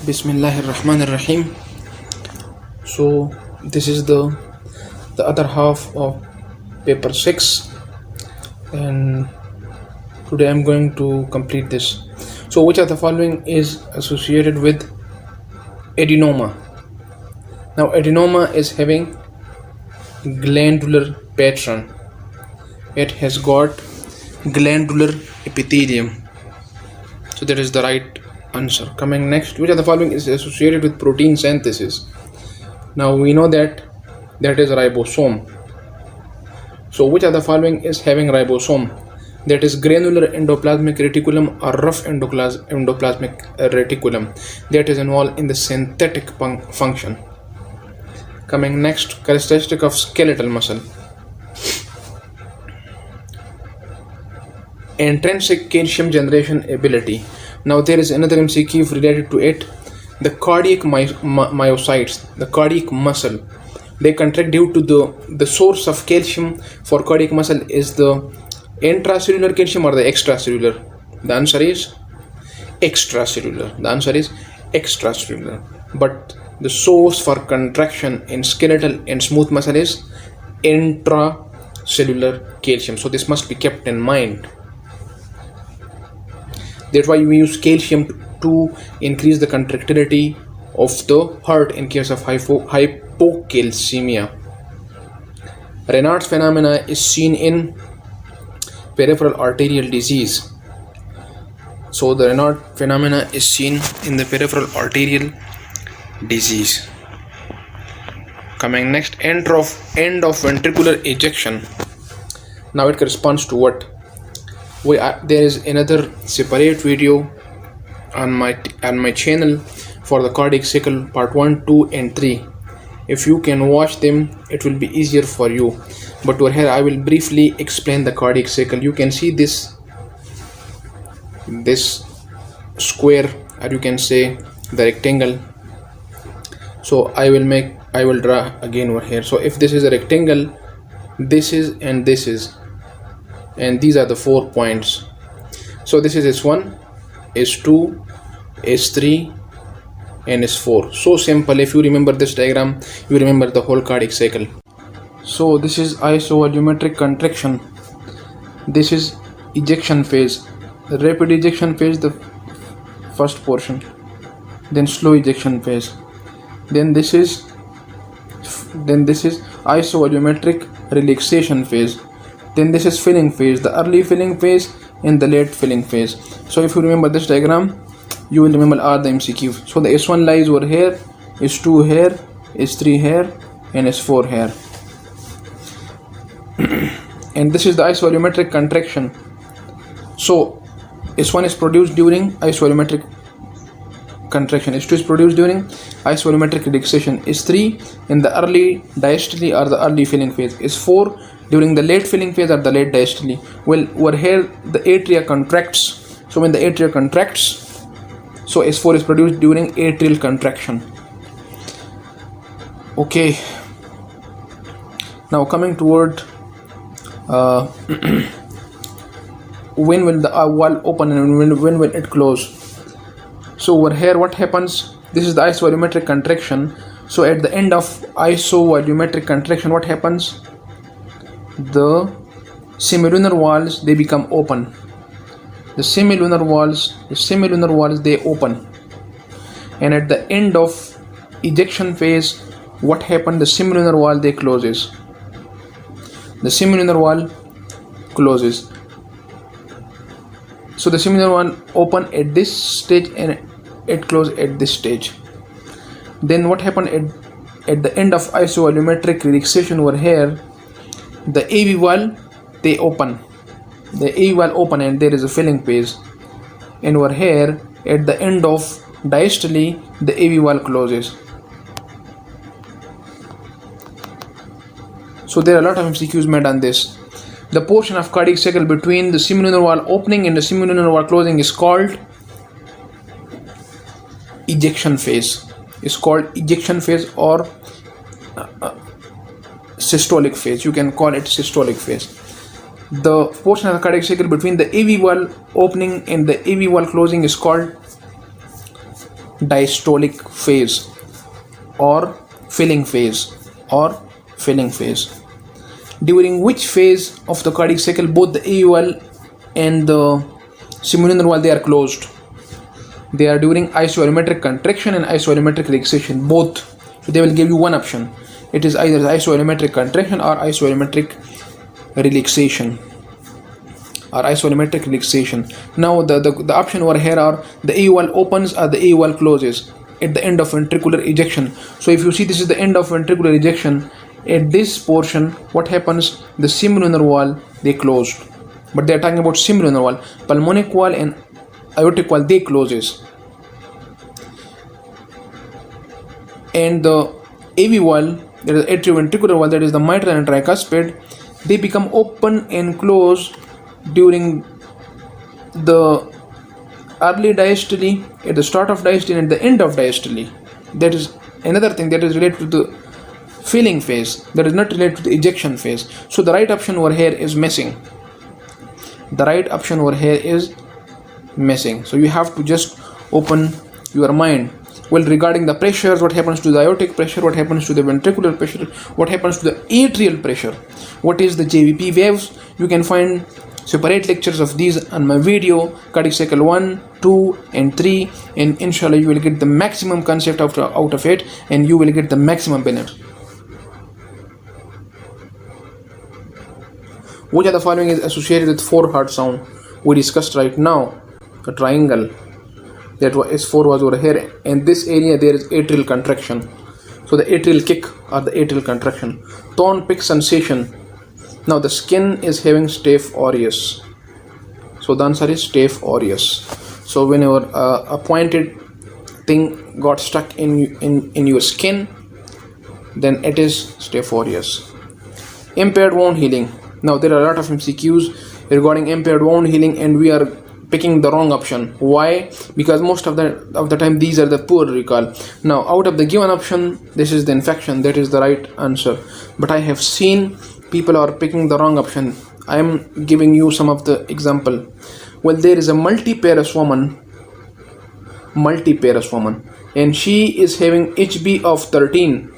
Bismillahirrahmanirrahim. So this is the other half of paper 6, and today I'm going to complete this. So which of the following is associated with adenoma? Now adenoma is having glandular pattern. It has got glandular epithelium. So that is the right answer. Coming next, which of the following is associated with protein synthesis? Now we know that is ribosome. So which of the following is having ribosome? That is granular endoplasmic reticulum or rough endoplasmic reticulum that is involved in the synthetic function. Coming next, characteristic of skeletal muscle. Intrinsic calcium generation ability. Now there is another MCQ related to it. The cardiac myocytes, the cardiac muscle, they contract due to the source of calcium for cardiac muscle is the intracellular calcium or the extracellular. The answer is extracellular. The answer is extracellular. But the source for contraction in skeletal and smooth muscle is intracellular calcium. So this must be kept in mind. That's why we use calcium to increase the contractility of the heart in case of hypocalcemia. Raynaud's phenomena is seen in peripheral arterial disease. So the Raynaud phenomena is seen in the peripheral arterial disease. Coming next, end of ventricular ejection. Now it corresponds to what? There is another separate video on my channel for the cardiac cycle part 1, 2 and 3. If you can watch them, it will be easier for you. But over here I will briefly explain the cardiac cycle. You can see this square, or you can say the rectangle. So I will draw again over here. So if this is a rectangle, this is and this is, and these are the 4 points. So this is S1, S2, S3 and S4. So simple. If you remember this diagram, you remember the whole cardiac cycle. So this is isovolumetric contraction. This is ejection phase. The rapid ejection phase, the first portion. Then slow ejection phase. Then this is isovolumetric relaxation phase. Then this is filling phase, the early filling phase and the late filling phase. So if you remember this diagram, you will remember all the MCQs. So the S1 lies over here, S2 here, S3 here and S4 here. And this is the isovolumetric contraction. So S1 is produced during isovolumetric contraction, S2 is produced during isovolumetric relaxation, S3 in the early diastole or the early filling phase, S4 during the late filling phase or the late diastole. Well, over here the atria contracts. So when the atria contracts, so S4 is produced during atrial contraction. Okay. Now coming toward when will the valve open and when will it close? So over here what happens? This is the isovolumetric contraction. So at the end of isovolumetric contraction, what happens? The semilunar valves, they become open. The semilunar valves they open. And at the end of ejection phase, what happened? The semilunar valve they closes. The semilunar valve closes. So the semilunar valve open at this stage and it close at this stage. Then what happened at the end of isovolumetric relaxation over here? The AV valve they open. The AV valve open and there is a filling phase. And over here at the end of diastole, the AV valve closes. So there are a lot of MCQs made on this. The portion of cardiac cycle between the semilunar valve opening and the semilunar valve closing is called ejection phase. It's called ejection phase or systolic phase. You can call it systolic phase. The portion of the cardiac cycle between the AV valve opening and the AV valve closing is called diastolic phase or filling phase, during which phase of the cardiac cycle both the AVL and the semilunar wall, they are closed. They are during isovolumetric contraction and isovolumetric relaxation. Both, they will give you one option. It is either isovolumetric contraction or isovolumetric relaxation. Now the option over here are the AVL opens or the AVL closes at the end of ventricular ejection. So if you see, this is the end of ventricular ejection. At this portion, what happens? The semilunar wall, they closed, but they are talking about semilunar wall. Pulmonic wall and aortic wall, they closes, and the AV wall, that is atrioventricular wall, that is the mitral and tricuspid, they become open and close during the early diastole, at the start of diastole and the end of diastole. That is another thing that is related to the filling phase, that is not related to the ejection phase. So the right option over here is missing. So you have to just open your mind. Well, regarding the pressures, what happens to the aortic pressure, what happens to the ventricular pressure, what happens to the atrial pressure, what is the JVP waves, you can find separate lectures of these on my video, cardiac cycle 1, 2 and 3, and inshallah you will get the maximum concept out of it, and you will get the maximum benefit. Which of the following is associated with 4-heart sound? We discussed right now a triangle, that was S4 was over here, and this area there is atrial contraction. So the atrial kick or the atrial contraction. Tone pick sensation. Now the skin is having staph aureus. So the answer is staph aureus. So whenever a pointed thing got stuck in your skin, then it is staph aureus. Impaired wound healing. Now there are a lot of MCQs regarding impaired wound healing, and we are picking the wrong option. Why? Because most of the time these are the poor recall. Now out of the given option, this is the infection, that is the right answer. But I have seen people are picking the wrong option. I am giving you some of the example. Well, there is a multiparous woman, and she is having HB of 13,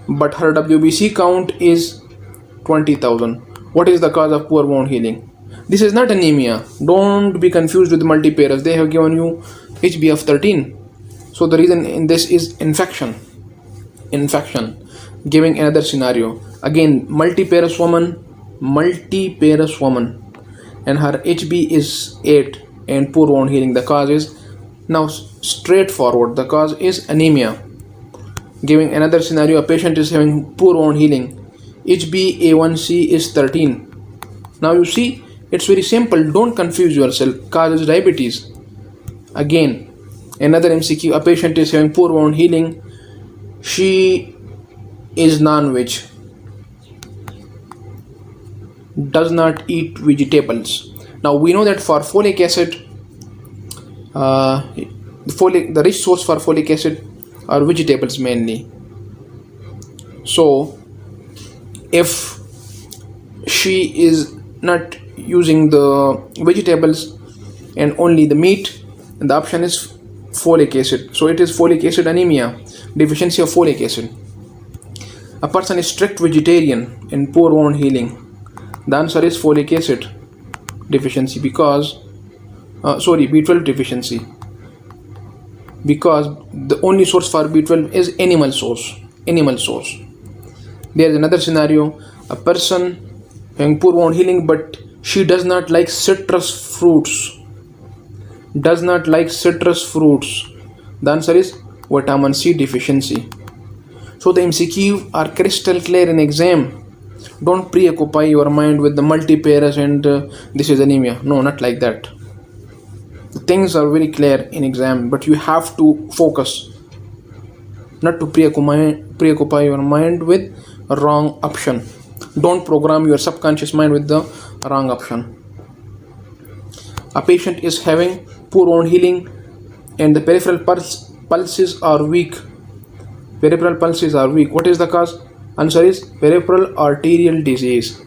but her WBC count is 20,000. What is the cause of poor wound healing? This is not anemia. Don't be confused with multiparous. They have given you HB of 13. So the reason in this is infection. Giving another scenario. Again, multiparous woman, and her HB is 8 and poor wound healing. The cause is now straightforward. The cause is anemia. Giving another scenario, a patient is having poor wound healing. HbA1c is 13. Now you see, it's very simple. Don't confuse yourself. Cause is diabetes. Again, another MCQ, a patient is having poor wound healing. She is non-veg, does not eat vegetables. Now we know that for folic acid, the rich source for folic acid are vegetables mainly. So if she is not using the vegetables and only the meat, and the option is folic acid. So it is folic acid anemia, deficiency of folic acid. A person is strict vegetarian and poor wound healing. The answer is folic acid deficiency, because B12 deficiency, because the only source for B12 is animal source. There is another scenario, a person having poor wound healing, but she does not like citrus fruits. The answer is vitamin C deficiency. So the MCQ are crystal clear in exam. Don't preoccupy your mind with the multiparous and this is anemia. No, not like that. The things are very clear in exam, but you have to focus, not to preoccupy your mind with a wrong option. Don't program your subconscious mind with the wrong option. A patient is having poor wound healing and the peripheral pulses are weak. What is the cause? Answer is peripheral arterial disease.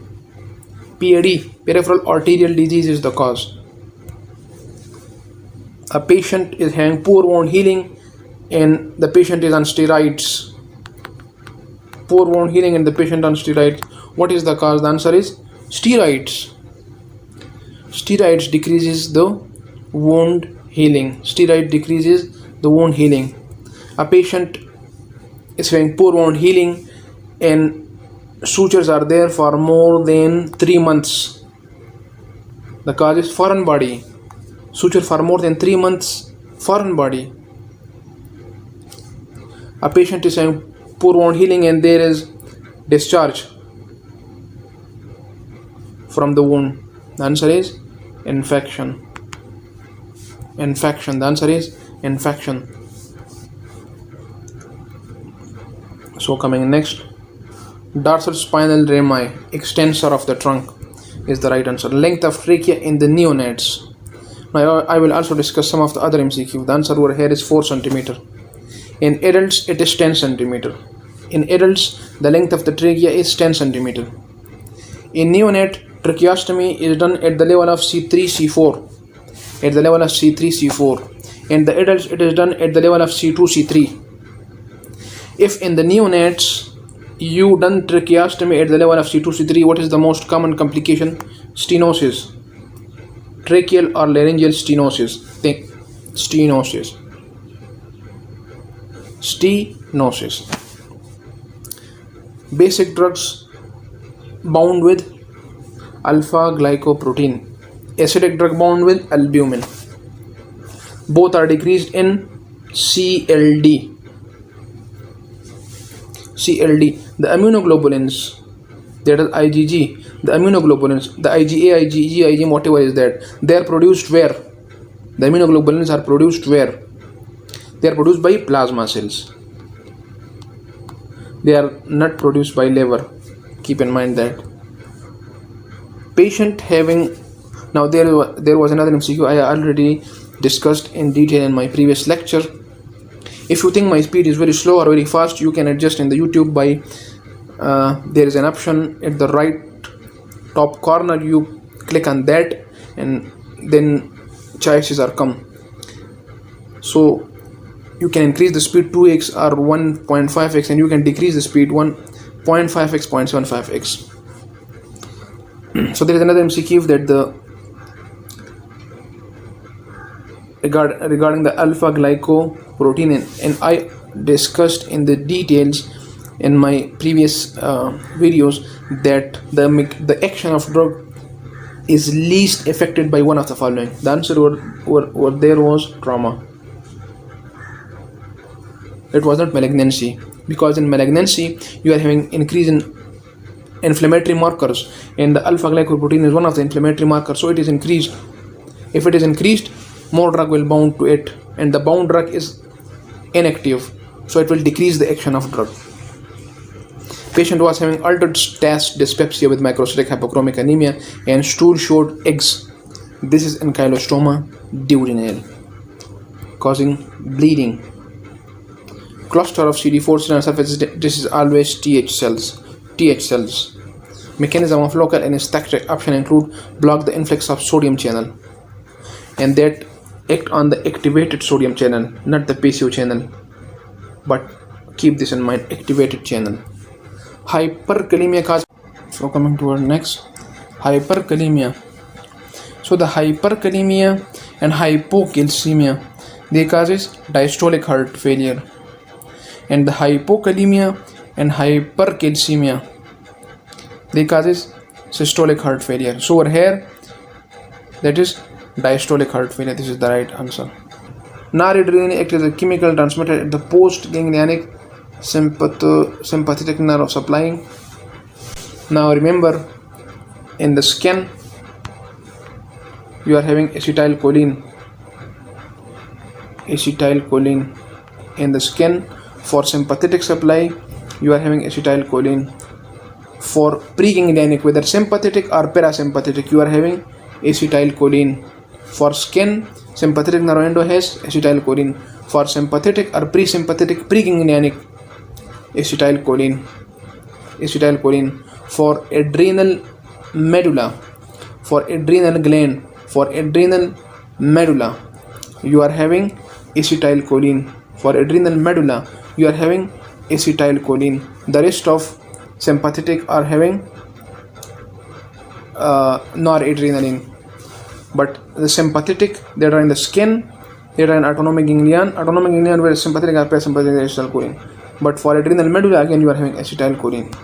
PAD, peripheral arterial disease is the cause. A patient is having poor wound healing and the patient is on steroids. Poor wound healing and the patient on steroids. What is the cause? The answer is steroids. Steroids decreases the wound healing. Steroid decreases the wound healing. A patient is having poor wound healing and sutures are there for more than 3 months. The cause is foreign body. Suture for more than 3 months, foreign body. A patient is having poor wound healing and there is discharge from the wound. The answer is infection. Infection. The answer is infection. So coming next, dorsal spinal rami, extensor of the trunk, is the right answer. Length of trachea in the neonates. Now I will also discuss some of the other MCQ. The answer over here is 4 cm. In adults it is 10 cm. In adults the length of the trachea is 10 cm. In neonate, tracheostomy is done at the level of C3 C4. At the level of C3 C4. In the adults it is done at the level of C2 C3. If in the neonates you done tracheostomy at the level of C2 C3, what is the most common complication? Stenosis. Tracheal or laryngeal stenosis. Think stenosis. Stenosis. Basic drugs bound with alpha glycoprotein. Acidic drug bound with albumin. Both are decreased in CLD. CLD. The immunoglobulins, that is IgG, the immunoglobulins, the IgA, IgG, IgM, whatever is that, they are produced where? The immunoglobulins are produced where? They are produced by plasma cells. They are not produced by liver. Keep in mind that. Patient having, now there was another MCQ I already discussed in detail in my previous lecture. If you think my speed is very slow or very fast, you can adjust in the YouTube by there is an option at the right top corner. You click on that and then choices are come. So you can increase the speed 2x or 1.5x and you can decrease the speed 1.5x, 0.75x. So there is another MCQ that the regarding the alpha glycoprotein, and I discussed in the details in my previous videos that the action of drug is least affected by one of the following. The answer over there was trauma. It was not malignancy, because in malignancy you are having increase in inflammatory markers and the alpha glycoprotein is one of the inflammatory markers, so it is increased. If it is increased, more drug will bound to it, and the bound drug is inactive, so it will decrease the action of drug. Patient was having altered STAS dyspepsia with microcytic hypochromic anemia and stool showed eggs. This is ankylostoma duodenale, causing bleeding. Cluster of CD4 cell surface, this is always TH cells. Mechanism of local anesthetic option include block the influx of sodium channel, and that act on the activated sodium channel, not the passive channel, but keep this in mind, activated channel. Hyperkalemia cause. So coming to our next, hyperkalemia. So the hyperkalemia and hypocalcemia, they causes diastolic heart failure, and the hypokalemia and hypercalcemia, they causes systolic heart failure. So over here, that is diastolic heart failure. This is the right answer. Noradrenaline acts as a chemical transmitter at the post-ganglionic sympathetic nerve supplying. Now remember, in the skin you are having acetylcholine in the skin. For sympathetic supply you are having acetylcholine. For preganglionic, whether sympathetic or parasympathetic, you are having acetylcholine. For skin, sympathetic nerve endo has acetylcholine. For sympathetic or presympathetic preganglionic, acetylcholine. For adrenal medulla, for adrenal gland, for adrenal medulla, you are having acetylcholine. For adrenal medulla, you are having acetylcholine. The rest of sympathetic are having noradrenaline. But the sympathetic that are in the skin, that are in autonomic ganglion, where sympathetic are parasympathetic acetylcholine. But for adrenal medulla, again you are having acetylcholine.